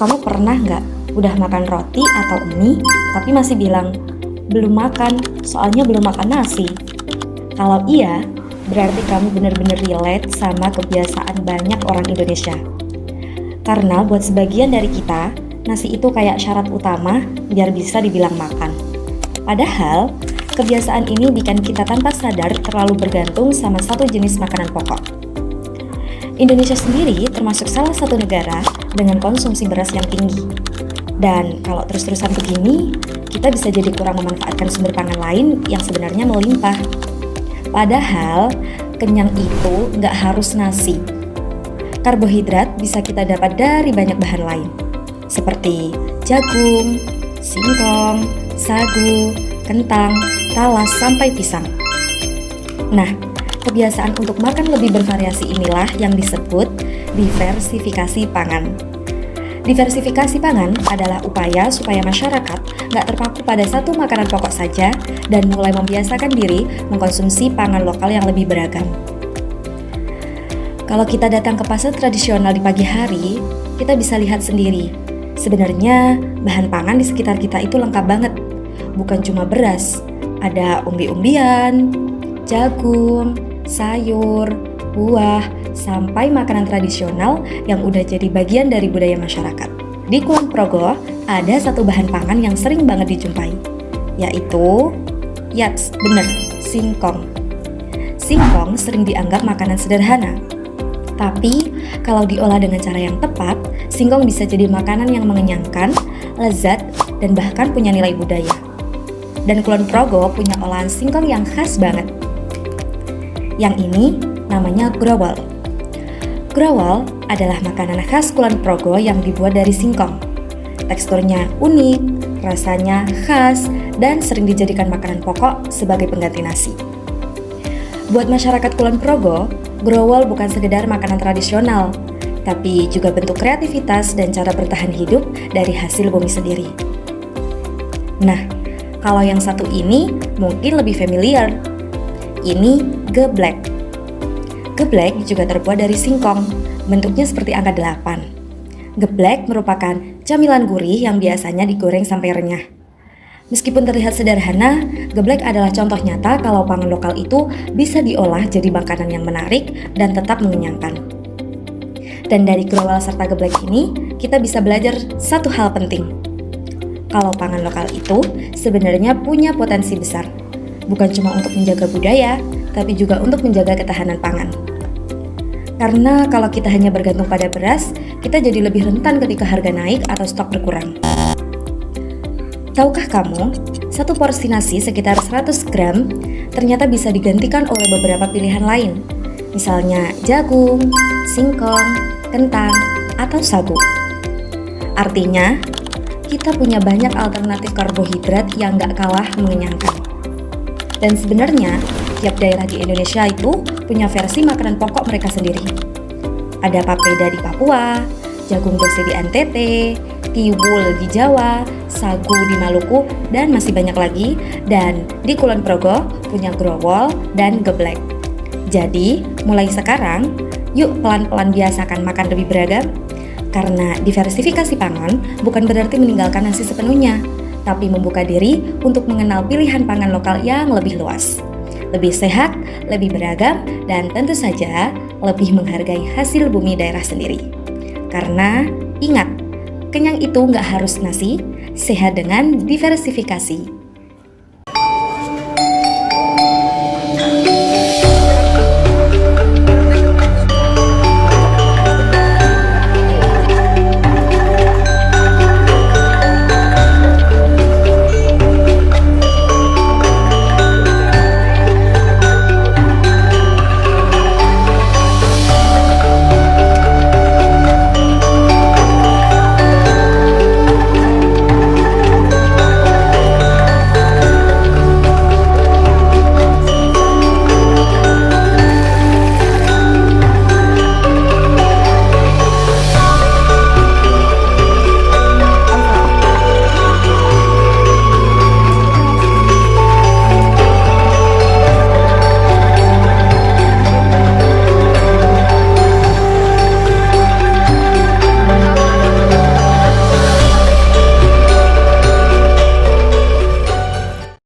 Kamu pernah nggak udah makan roti atau mie tapi masih bilang, belum makan, soalnya belum makan nasi? Kalau iya, berarti kamu benar-benar relate sama kebiasaan banyak orang Indonesia. Karena buat sebagian dari kita, nasi itu kayak syarat utama biar bisa dibilang makan. Padahal, kebiasaan ini bikin kita tanpa sadar terlalu bergantung sama satu jenis makanan pokok. Indonesia sendiri termasuk salah satu negara dengan konsumsi beras yang tinggi. Dan kalau terus-terusan begini, kita bisa jadi kurang memanfaatkan sumber pangan lain yang sebenarnya melimpah. Padahal, kenyang itu nggak harus nasi. Karbohidrat bisa kita dapat dari banyak bahan lain, seperti jagung, singkong, sagu, kentang, talas, sampai pisang. Nah, kebiasaan untuk makan lebih bervariasi inilah yang disebut diversifikasi pangan. Diversifikasi pangan adalah upaya supaya masyarakat nggak terpaku pada satu makanan pokok saja dan mulai membiasakan diri mengkonsumsi pangan lokal yang lebih beragam. Kalau kita datang ke pasar tradisional di pagi hari, kita bisa lihat sendiri. Sebenarnya bahan pangan di sekitar kita itu lengkap banget. Bukan cuma beras, ada umbi-umbian, jagung, sayur, buah, sampai makanan tradisional yang udah jadi bagian dari budaya masyarakat. Di Kulon Progo, ada satu bahan pangan yang sering banget dijumpai, yaitu, bener, singkong. Singkong sering dianggap makanan sederhana. Tapi, kalau diolah dengan cara yang tepat, singkong bisa jadi makanan yang mengenyangkan, lezat, dan bahkan punya nilai budaya. Dan Kulon Progo punya olahan singkong yang khas banget. Yang ini namanya growol. Growol adalah makanan khas Kulon Progo yang dibuat dari singkong. Teksturnya unik, rasanya khas, dan sering dijadikan makanan pokok sebagai pengganti nasi. Buat masyarakat Kulon Progo, growol bukan sekedar makanan tradisional, tapi juga bentuk kreativitas dan cara bertahan hidup dari hasil bumi sendiri. Nah, kalau yang satu ini mungkin lebih familiar. Ini geblek. Geblek juga terbuat dari singkong, bentuknya seperti angka 8. Geblek merupakan camilan gurih yang biasanya digoreng sampai renyah. Meskipun terlihat sederhana, geblek adalah contoh nyata kalau pangan lokal itu bisa diolah jadi makanan yang menarik dan tetap mengenyangkan. Dan dari growol serta geblek ini, kita bisa belajar satu hal penting. Kalau pangan lokal itu sebenarnya punya potensi besar. Bukan cuma untuk menjaga budaya, tapi juga untuk menjaga ketahanan pangan. Karena kalau kita hanya bergantung pada beras, kita jadi lebih rentan ketika harga naik atau stok berkurang. Tahukah kamu, satu porsi nasi sekitar 100 gram ternyata bisa digantikan oleh beberapa pilihan lain, misalnya jagung, singkong, kentang, atau sagu. Artinya, kita punya banyak alternatif karbohidrat yang gak kalah mengenyangkan. Dan sebenarnya, tiap daerah di Indonesia itu punya versi makanan pokok mereka sendiri. Ada papeda di Papua, jagung gose di NTT, tiwul di Jawa, sagu di Maluku, dan masih banyak lagi. Dan di Kulon Progo punya growol dan geblek. Jadi, mulai sekarang, yuk pelan-pelan biasakan makan lebih beragam. Karena diversifikasi pangan bukan berarti meninggalkan nasi sepenuhnya, tapi membuka diri untuk mengenal pilihan pangan lokal yang lebih luas. Lebih sehat, lebih beragam, dan tentu saja lebih menghargai hasil bumi daerah sendiri. Karena, ingat, kenyang itu nggak harus nasi, sehat dengan diversifikasi.